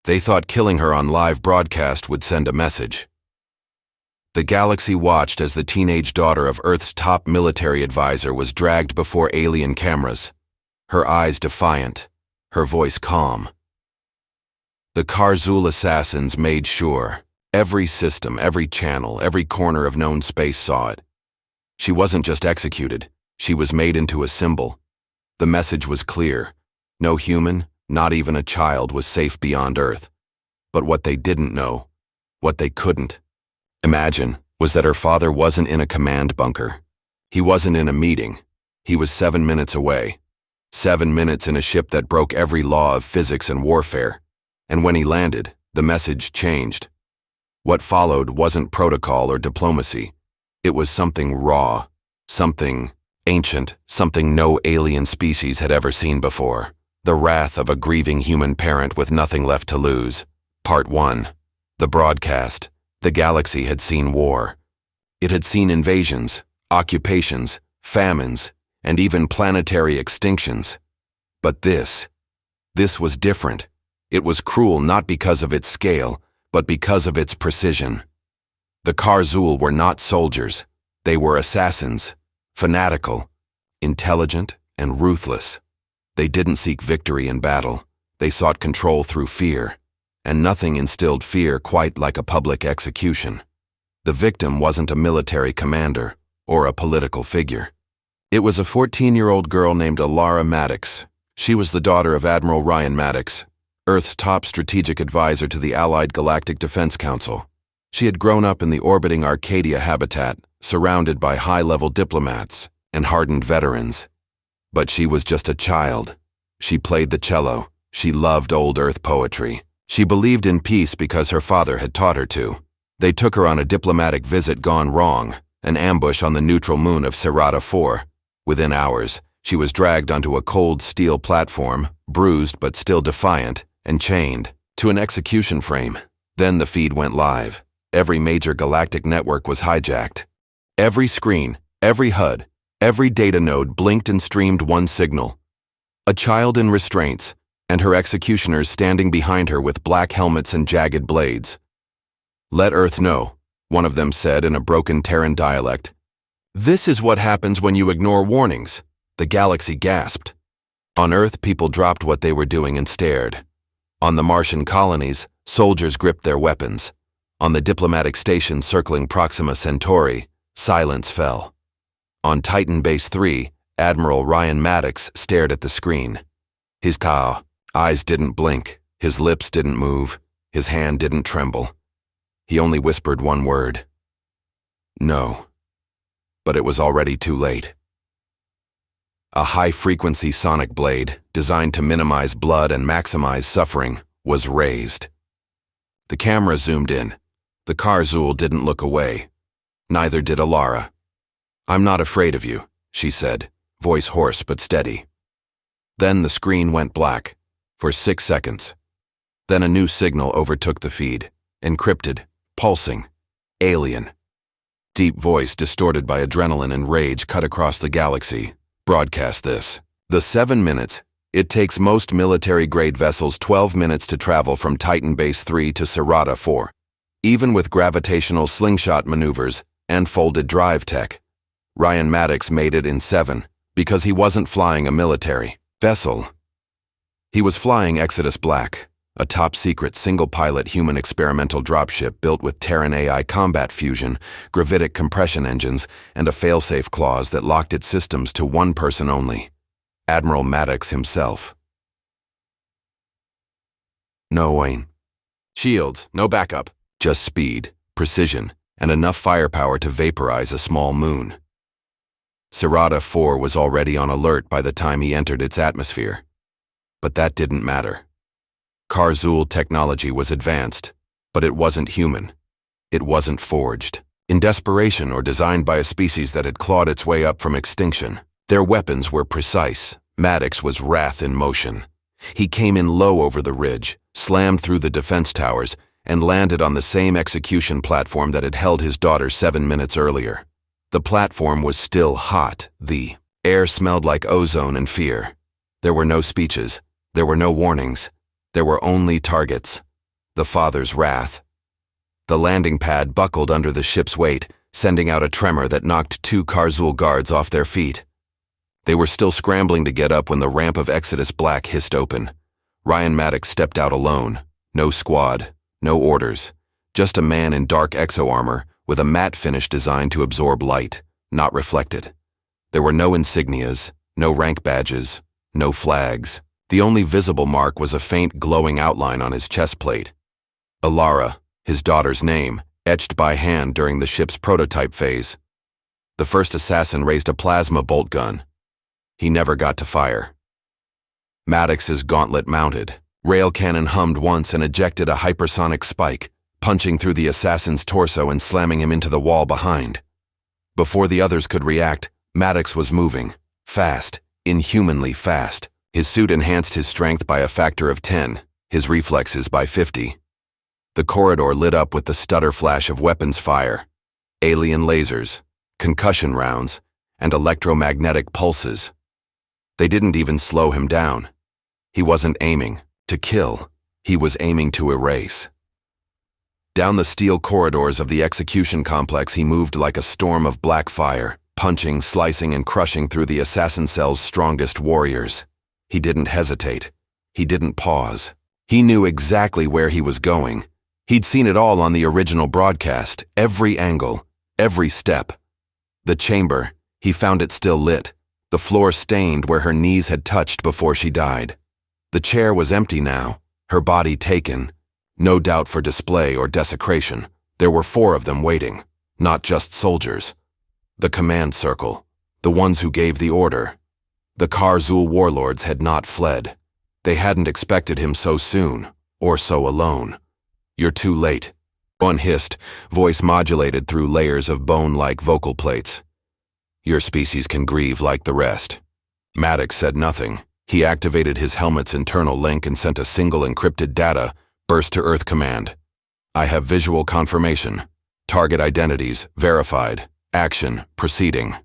They thought killing her on live broadcast would send a message. The galaxy watched as the teenage daughter of Earth's top military advisor was dragged before alien cameras, her eyes defiant, her voice calm. The Karzul assassins made sure every system, every channel, every corner of known space saw it. She wasn't just executed, she was made into a symbol. The message was clear. No human, not even a child, was safe beyond Earth. But what they didn't know, what they couldn't imagine, was that her father wasn't in a command bunker. He wasn't in a meeting. He was 7 minutes away. 7 minutes in a ship that broke every law of physics and warfare. And when he landed, the message changed. What followed wasn't protocol or diplomacy. It was something raw, something ancient, something no alien species had ever seen before. The wrath of a grieving human parent with nothing left to lose. Part 1. The broadcast. The galaxy had seen war. It had seen invasions, occupations, famines, and even planetary extinctions. But this was different. It was cruel not because of its scale, but because of its precision. The Karzul were not soldiers. They were assassins, fanatical, intelligent, and ruthless. They didn't seek victory in battle. They sought control through fear. And nothing instilled fear quite like a public execution. The victim wasn't a military commander or a political figure. It was a 14-year-old girl named Alara Maddox. She was the daughter of Admiral Ryan Maddox, Earth's top strategic advisor to the Allied Galactic Defense Council. She had grown up in the orbiting Arcadia habitat, surrounded by high-level diplomats and hardened veterans. But she was just a child. She played the cello. She loved old Earth poetry. She believed in peace because her father had taught her to. They took her on a diplomatic visit gone wrong, an ambush on the neutral moon of Serata 4. Within hours, she was dragged onto a cold steel platform, bruised but still defiant, and chained to an execution frame. Then the feed went live. Every major galactic network was hijacked. Every screen, every HUD, every data node blinked and streamed one signal. A child in restraints, and her executioners standing behind her with black helmets and jagged blades. "Let Earth know," one of them said in a broken Terran dialect. "This is what happens when you ignore warnings." The galaxy gasped. On Earth, people dropped what they were doing and stared. On the Martian colonies, soldiers gripped their weapons. On the diplomatic station circling Proxima Centauri, silence fell. On Titan Base 3, Admiral Ryan Maddox stared at the screen. His eyes didn't blink, his lips didn't move, his hand didn't tremble. He only whispered one word. No. But it was already too late. A high-frequency sonic blade, designed to minimize blood and maximize suffering, was raised. The camera zoomed in. The Karzul didn't look away. Neither did Alara. "I'm not afraid of you," she said, voice hoarse but steady. Then the screen went black, for 6 seconds. Then a new signal overtook the feed, encrypted, pulsing, alien. Deep voice distorted by adrenaline and rage cut across the galaxy. Broadcast this. The 7 minutes. It takes most military-grade vessels 12 minutes to travel from Titan Base 3 to Serata 4. Even with gravitational slingshot maneuvers and folded drive tech, Ryan Maddox made it in 7 because he wasn't flying a military vessel. He was flying Exodus Black, a top-secret single-pilot human experimental dropship built with Terran AI combat fusion, gravitic compression engines, and a failsafe clause that locked its systems to one person only, Admiral Maddox himself. No Wayne. Shields, no backup. Just speed, precision, and enough firepower to vaporize a small moon. Serata 4 was already on alert by the time he entered its atmosphere. But that didn't matter. Karzul technology was advanced, but it wasn't human. It wasn't forged in desperation or designed by a species that had clawed its way up from extinction. Their weapons were precise. Maddox was wrath in motion. He came in low over the ridge, slammed through the defense towers, and landed on the same execution platform that had held his daughter 7 minutes earlier. The platform was still hot. The air smelled like ozone and fear. There were no speeches. There were no warnings. There were only targets. the father's wrath. The landing pad buckled under the ship's weight, sending out a tremor that knocked 2 Karzul guards off their feet. They were still scrambling to get up when the ramp of Exodus Black hissed open. Ryan Maddox stepped out alone. No squad, no orders. Just a man in dark exo armor with a matte finish designed to absorb light, not reflect it. There were no insignias, no rank badges, no flags. The only visible mark was a faint glowing outline on his chest plate. Alara, his daughter's name, etched by hand during the ship's prototype phase. The first assassin raised a plasma bolt gun. He never got to fire. Maddox's gauntlet mounted. Rail cannon hummed once and ejected a hypersonic spike, punching through the assassin's torso and slamming him into the wall behind. Before the others could react, Maddox was moving. Fast, inhumanly fast. His suit enhanced his strength by a factor of 10, his reflexes by 50. The corridor lit up with the stutter flash of weapons fire, alien lasers, concussion rounds, and electromagnetic pulses. They didn't even slow him down. He wasn't aiming to kill, he was aiming to erase. Down the steel corridors of the execution complex he moved like a storm of black fire, punching, slicing, and crushing through the assassin cell's strongest warriors. He didn't hesitate. He didn't pause. He knew exactly where he was going. He'd seen it all on the original broadcast, every angle, every step. The chamber, he found it still lit, the floor stained where her knees had touched before she died. The chair was empty now, her body taken. No doubt for display or desecration. There were 4 of them waiting, not just soldiers. The command circle, the ones who gave the order. The Karzul warlords had not fled. They hadn't expected him so soon, or so alone. "You're too late," one hissed, voice modulated through layers of bone-like vocal plates. "Your species can grieve like the rest." Maddox said nothing. He activated his helmet's internal link and sent a single encrypted data burst to Earth Command. "I have visual confirmation. Target identities verified. Action proceeding."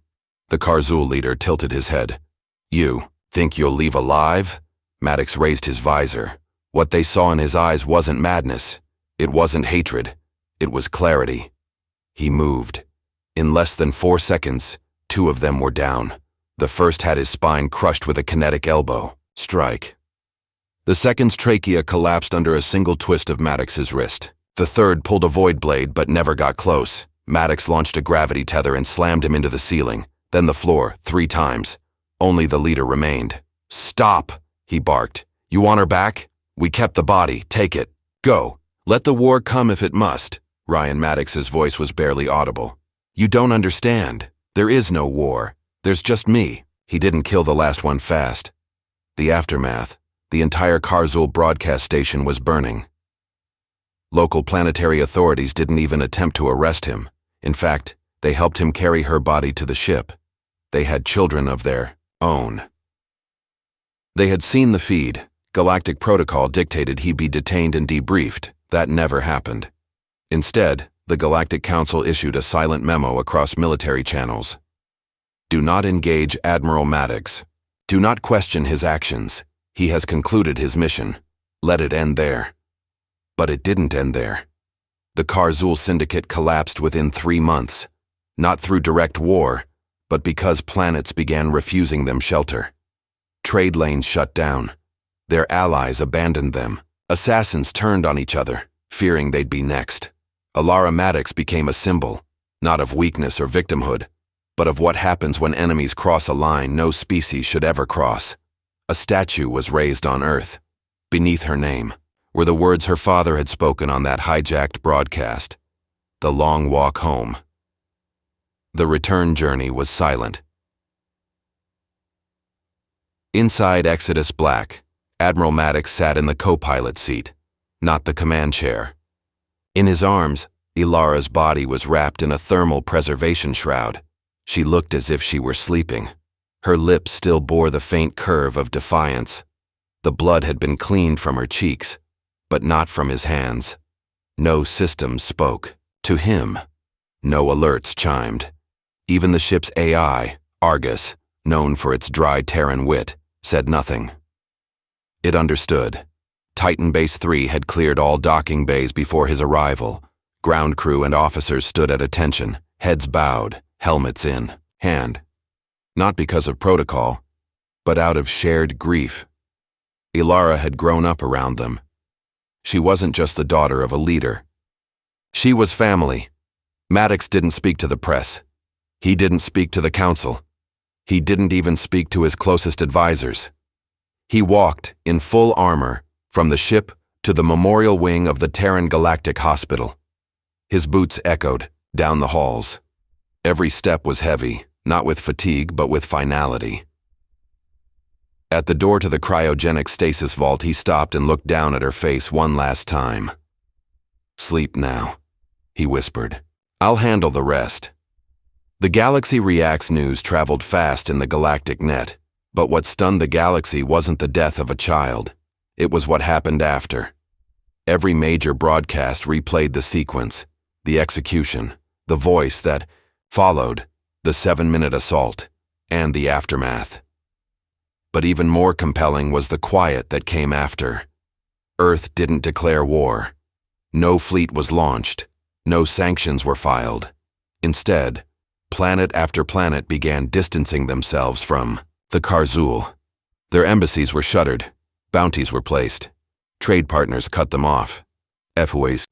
The Karzul leader tilted his head. "You think you'll leave alive?" Maddox raised his visor. What they saw in his eyes wasn't madness. It wasn't hatred. It was clarity. He moved. In less than 4 seconds, 2 of them were down. The first had his spine crushed with a kinetic elbow. Strike. The second's trachea collapsed under a single twist of Maddox's wrist. The third pulled a void blade but never got close. Maddox launched a gravity tether and slammed him into the ceiling, then the floor 3 times. Only the leader remained. "Stop," he barked. "You want her back? We kept the body. Take it. Go. Let the war come if it must." Ryan Maddox's voice was barely audible. "You don't understand. There is no war. There's just me." He didn't kill the last one fast. The aftermath, the entire Karzul broadcast station was burning. Local planetary authorities didn't even attempt to arrest him. In fact, they helped him carry her body to the ship. They had children of their own. They had seen the feed. Galactic protocol dictated he be detained and debriefed. That never happened. Instead, the Galactic Council issued a silent memo across military channels. "Do not engage Admiral Maddox. Do not question his actions. He has concluded his mission. Let it end there." But it didn't end there. The Karzul Syndicate collapsed within 3 months, not through direct war, but because planets began refusing them shelter. Trade lanes shut down. Their allies abandoned them. Assassins turned on each other, fearing they'd be next. Alara Maddox became a symbol, not of weakness or victimhood, but of what happens when enemies cross a line no species should ever cross. A statue was raised on Earth. Beneath her name were the words her father had spoken on that hijacked broadcast. The long walk home. The return journey was silent. Inside Exodus Black, Admiral Maddox sat in the co-pilot seat, not the command chair. In his arms, Ilara's body was wrapped in a thermal preservation shroud. She looked as if she were sleeping. Her lips still bore the faint curve of defiance. The blood had been cleaned from her cheeks, but not from his hands. No systems spoke. To him, no alerts chimed. Even the ship's AI, Argus, known for its dry Terran wit, said nothing. It understood. Titan Base 3 had cleared all docking bays before his arrival. Ground crew and officers stood at attention, heads bowed, helmets in hand. Not because of protocol, but out of shared grief. Ilara had grown up around them. She wasn't just the daughter of a leader. She was family. Maddox didn't speak to the press. He didn't speak to the council. He didn't even speak to his closest advisors. He walked, in full armor, from the ship to the memorial wing of the Terran Galactic Hospital. His boots echoed down the halls. Every step was heavy, not with fatigue but with finality. At the door to the cryogenic stasis vault, he stopped and looked down at her face one last time. "Sleep now," he whispered. "I'll handle the rest." The Galaxy Reacts news traveled fast in the galactic net, but what stunned the galaxy wasn't the death of a child. It was what happened after. Every major broadcast replayed the sequence, the execution, the voice that followed, the 7-minute assault, and the aftermath. But even more compelling was the quiet that came after. Earth didn't declare war. No fleet was launched. No sanctions were filed. Instead, planet after planet began distancing themselves from the Karzul. Their embassies were shuttered. Bounties were placed. Trade partners cut them off. FOAs